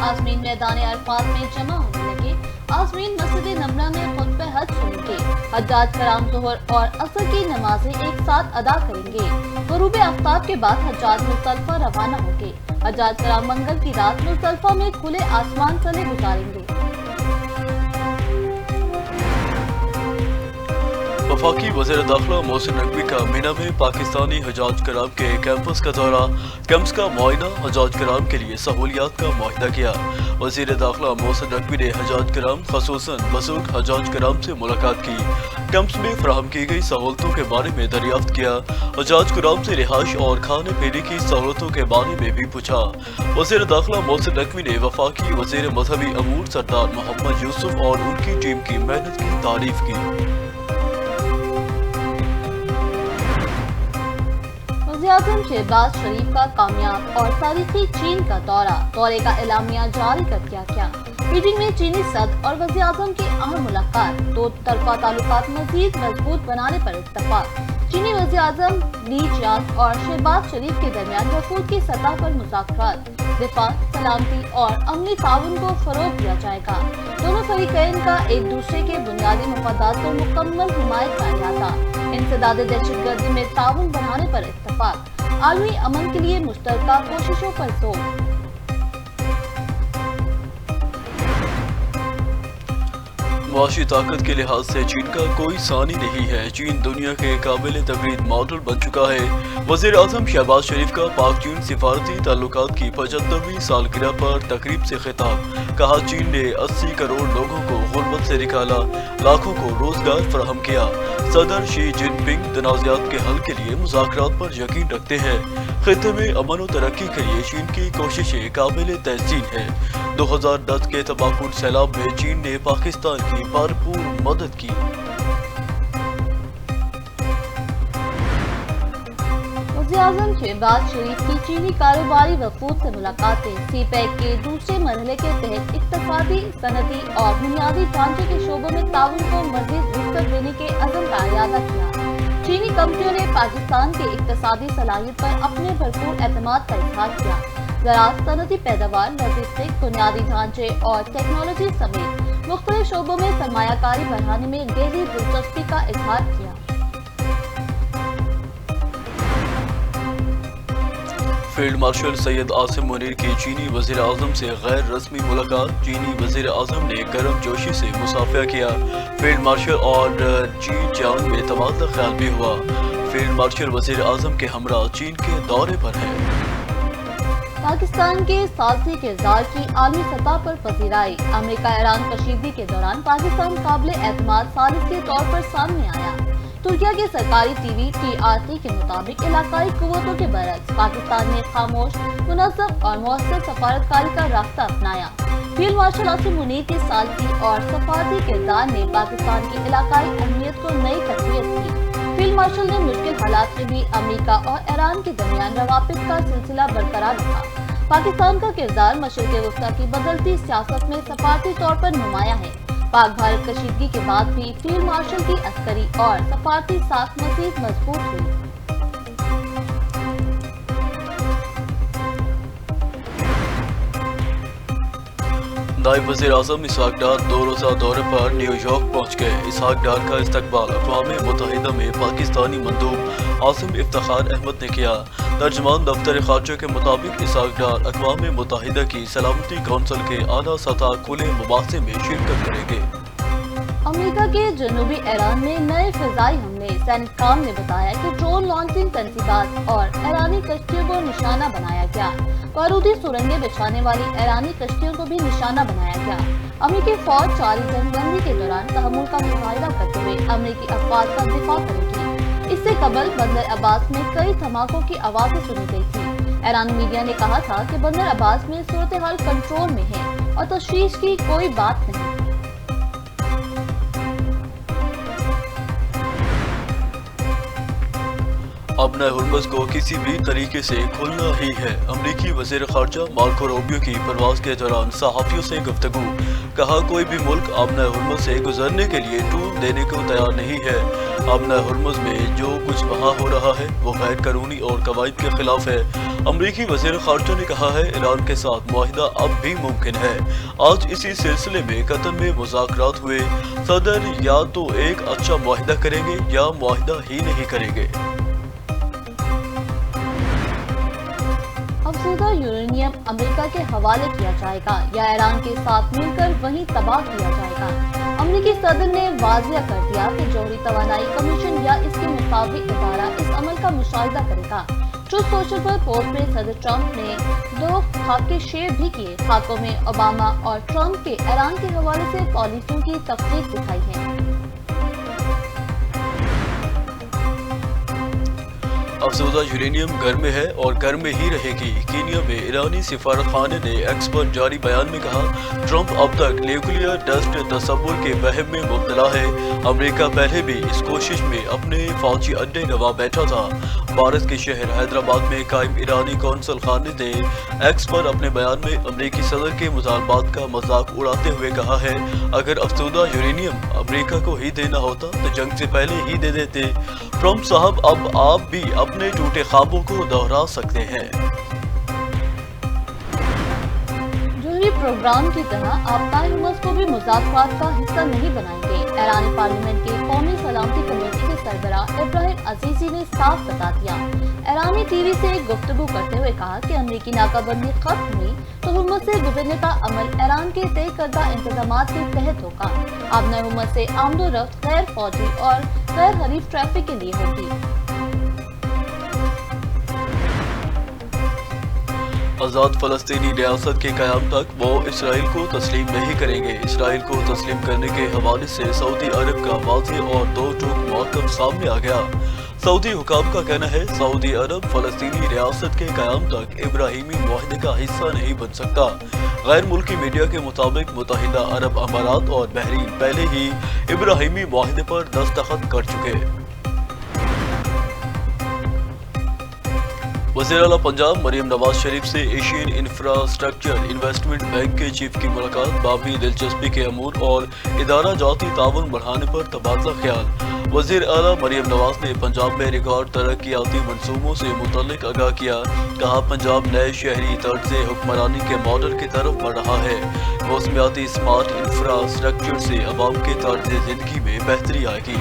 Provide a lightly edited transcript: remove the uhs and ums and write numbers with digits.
आजमीन मैदान अरफात में जमा होने लगे। आजमीन मस्जिद नबरा में खुतबे हज सुनेंगे। हज्जाज कराम ज़ोहर और असर की नमाजें एक साथ अदा करेंगे। गुरूब आफ्ताब के बाद हज्जाज मुज़दलिफा रवाना होंगे। हज्जाज कराम मंगल की रात मुज़दलिफा में खुले आसमान तले गुजारेंगे। वफाकी वज़ीर दाखिला मोहसिन नकवी का मीना में पाकिस्तानी हज्जाज कराम के कैंपस का दौरा, कैंप्स का मुआयना, हज्जाज कराम के लिए सहूलियात का मुआहिदा किया। वज़ीर दाखिला मोहसिन नकवी ने हज्जाज कराम खसूसन बुज़ुर्ग हज्जाज कराम से मुलाकात की। कैंप्स में फराहम की गई सहूलतों के बारे में दरियाफ्त किया। हज्जाज कराम से रिहाइश और खाने पीने की सहूलतों के बारे में भी पूछा। वज़ीर दाखिला मोहसिन नकवी ने वफाकी वज़ीर मजहबी अमूर सरदार मोहम्मद यूसुफ और उनकी टीम की मेहनत की तारीफ की। वज़ीर-ए-आज़म शहबाज शरीफ का कामयाब और तारीखी चीन का दौरे का एलामिया जारी कर दिया गया। बीजिंग में चीनी सदर और वज़ीर-ए-आज़म की अहम मुलाकात, दो तरफा ताल्लुकात मज़ीद मजबूत बनाने पर इत्तफाक। चीनी वज़ीर-ए-आज़म ली जियांग और शहबाज शरीफ के दरमियान वफूद की सतह पर मुज़ाकरात, दिफा, सलामती और अमनी ताउन को फरोग दिया जाएगा। दोनों फरीकैन का एक दूसरे के बुनियादी मफादात पर मुकम्मल हिमायत का इरादा। इंसदाद दहशतगर्दी में ताउन बढ़ाने पर इत्तफाक। आलमी अमन के लिए मुश्तरका कोशिशों पर जोर। मुआशी ताकत के लिहाज से चीन का कोई सानी नहीं है। चीन दुनिया के काबिल तकरीर मॉडल बन चुका है। वज़ीर आज़म शहबाज शरीफ का पाक चीन सिफारती ताल्लुकात की 75वीं सालगिरह पर तकरीब से खिताब। कहा, चीन ने 80 करोड़ लोगों को गुर्बत से निकाला, लाखों को रोजगार फराहम किया। सदर शी जिनपिंग तनाज़ात के हल के लिए मुज़ाकरात पर यकीन रखते हैं। खित्ते में अमन और तरक्की के लिए चीन की कोशिशें काबिल तहसीन है। 2010 के तबाहकुन सैलाब में चीन ने पाकिस्तान की भरपूर मदद की। वज़ीर-ए-आज़म शहबाज शरीफ की चीनी कारोबारी वफूद से मुलाकातें। सी-पैक के दूसरे मरहले के तहत इक्तिसादी, सनती और बुनियादी ढांचे के शोबों में ताउन को मज़ीद वुसअत देने के अज़्म का इरादा किया। चीनी कंपनियों ने पाकिस्तान के इक्तिसादी सलाहियत पर अपने भरपूर एतमाद का इज़हार किया। ज़राअत, सनती पैदावार, लॉजिस्टिक, बुनियादी ढांचे और टेक्नोलॉजी समेत मुख्तलिफ शोबों में सरमायाकारी बढ़ाने में गहरी दिलचस्पी का इज़हार किया। फील्ड मार्शल सैयद आसिम मुनीर की चीनी वज़ीर आज़म से गैर रस्मी मुलाकात। चीनी वज़ीर आज़म ने गर्म जोशी से मुसाफिया किया। फील्ड मार्शल और जी जियांग में तबादला ख्याल भी हुआ। फील्ड मार्शल वज़ीर आज़म के हमरा चीन के दौरे पर है। पाकिस्तान के सालसी किरदार की आलमी सतह पर पजीराई। अमेरिका ईरान कशीदगी के दौरान पाकिस्तान काबिल एतमाद सालिस के तौर पर सामने आया। तुर्किया के सरकारी टीवी TRT के मुताबिक इलाकाई कुव्वतों के बरक्स पाकिस्तान ने खामोश, मुनज़्ज़म और मौसर सफारतकारी का रास्ता अपनाया। फील्ड मार्शल आसिम मुनीर के सालसी और सफारती किरदार ने पाकिस्तान की इलाकाई अहमियत को नई तक़वीत दी। फील्ड मार्शल ने मुश्किल हालात में भी अमेरिका और ईरान के दरमियान रवाबित का सिलसिला बरकरार रखा। पाकिस्तान का किरदार मशरिक़ वस्ता की बदलती सियासत में सफारती तौर पर नुमाया है। पाक भारत कशीदगी के बाद भी फील्ड मार्शल की अस्करी और सफारती साख मज़ीद मजबूत हुई। नायब वज़ीर आज़म इसहाक डार 2 रोज़ा दौरे पर न्यूयॉर्क पहुँच गए। इसहाक डार का इस्तकबाल अक़वाम मुत्तहिदा में पाकिस्तानी मंदूब आसिम इफ्तिखार अहमद ने किया। तर्जुमान दफ्तर ख़ारजा के मुताबिक इसहाक डार अक़वाम मुत्तहिदा की सलामती कौंसिल के आला सतह खुले मुबाहसे में शिरकत करेंगे। अमेरिका के जनूबी ईरान में नए फ़िज़ाई हमले। सेनेटकॉम ने बताया कि ड्रोन लॉन्चिंग तनसीबात और ईरानी कश्तियों को निशाना बनाया गया। बारूदी सुरंगें बिछाने वाली ईरानी कश्तियों को भी निशाना बनाया गया। अमेरिकी फौज जारी जंगबंदी के दौरान तहम्मुल का मुजाहिरा करते हुए अमेरिकी अफवाज का दिफा करेगी। इससे कबल बंदर अब्बास में कई धमाकों की आवाज़ें सुनी गई थी। ईरानी मीडिया ने कहा था कि बंदर अब्बास में सूरत हाल कंट्रोल में है और तशवीश की कोई बात नहीं। अब नए हुर्मुज़ को किसी भी तरीके से खुलना ही है। अमरीकी वज़ीर ख़ारजा मार्को रूबियो की परवाज़ के दौरान सहाफ़ियों से गुफ्तगू। कहा, कोई भी मुल्क अब नए हुर्मुज़ से गुजरने के लिए टूल देने को तैयार नहीं है। आमना हुर्मुज़ में जो कुछ वहाँ हो रहा है वो गैर कानूनी और कवायद के खिलाफ है। अमरीकी वज़ीर ख़ारजा ने कहा है ईरान के साथ मुआहिदा अब भी मुमकिन है। आज इसी सिलसिले में कतर में मुज़ाकरात हुए। सदर या तो एक अच्छा मुआहिदा करेंगे या मुआहिदा ही नहीं करेंगे। अफसुदा यूरेनियम अमेरिका के हवाले किया जाएगा या ईरान के साथ मिलकर वहीं तबाह किया जाएगा। अमेरिकी सदर ने वाज़ेह कर दिया कि जौहरी तवानाई कमीशन या इसके मुताबिक इदारा इस अमल का मुशाहिदा करेगा। ट्रूथ सोशल पर पोस्ट में सदर ट्रंप ने 2 खाके शेयर भी किए। खाकों में ओबामा और ट्रंप के ईरान के हवाले से पॉलिसियों की तफसील दिखाई है। अफसोदा यूरेनियम घर में है और घर में ही रहेगी। कीनिया में ईरानी सिफारतखाने ने एक्स पर जारी बयान में कहा ट्रंप अब तक न्यूक्लियर टेस्ट तस्वुर के वहम में मुब्तला है। अमेरिका पहले भी इस कोशिश में अपने फौजी अड्डे गंवा बैठा था। भारत के शहर हैदराबाद में कायम ईरानी कौंसल खाने ने एक्स पर अपने बयान में अमेरिकी सदर के मुतालबात का मजाक उड़ाते हुए कहा है अगर अफसोदा यूरेनियम अमेरिका को ही देना होता तो जंग से पहले ही दे देते। ट्रंप साहब अब आप भी अपने टूटे ख्वाबों को दोहरा सकते हैं। जौहरी प्रोग्राम की तरह आप ताइमस को भी मुज़ाकरात का हिस्सा नहीं बनाएंगे। ईरानी पार्लियामेंट के कौमी सलामती कमेटी के सरबराह इब्राहिम अजीजी ने साफ बता दिया। ईरानी टीवी से गुफ्तगू करते हुए कहा कि अमेरिकी नाकाबंदी खत्म हुई तो हुर्मुज़ से गुजरने का अमल ईरान के तय करदा इंतजामात के तहत होगा। आबना हुर्मुज़ से आमदोरफ्त गैर फौजी और गैर हरीफ ट्रैफिक के लिए होगी। आज़ाद फ़लस्तीनी रियासत के क़याम तक वो इसराइल को तस्लीम नहीं करेंगे। इसराइल को तस्लीम करने के हवाले से सऊदी अरब का वाज़ेह और दो टूक मौक़िफ़ सामने आ गया। सऊदी हुकाम का कहना है सऊदी अरब फ़लस्तीनी रियासत के क़याम तक इब्राहिमी मुआहदे का हिस्सा नहीं बन सकता। गैर मुल्की मीडिया के मुताबिक मुत्तहिदा अरब अमारात और बहरीन पहले ही इब्राहिमी मुआहदे पर दस्तखत कर चुके। वज़ीर आला पंजाब मरियम नवाज शरीफ से एशियन इंफ्रास्ट्रक्चर इन्वेस्टमेंट बैंक के चीफ की मुलाकात। बाबी दिलचस्पी के अमूर और इदारा जाती ताउन बढ़ाने पर तबादला ख्याल। वज़ीर आला मरियम नवाज ने पंजाब में रिकॉर्ड तरक्याती मनसूबों से मुतल्लिक आगाह किया। कहा पंजाब नए शहरी तर्ज हुक्मरानी के मॉडल की तरफ बढ़ रहा है। मौसमियाती स्मार्ट इंफ्रास्ट्रक्चर से अवाम के तर्ज जिंदगी में बेहतरी आएगी।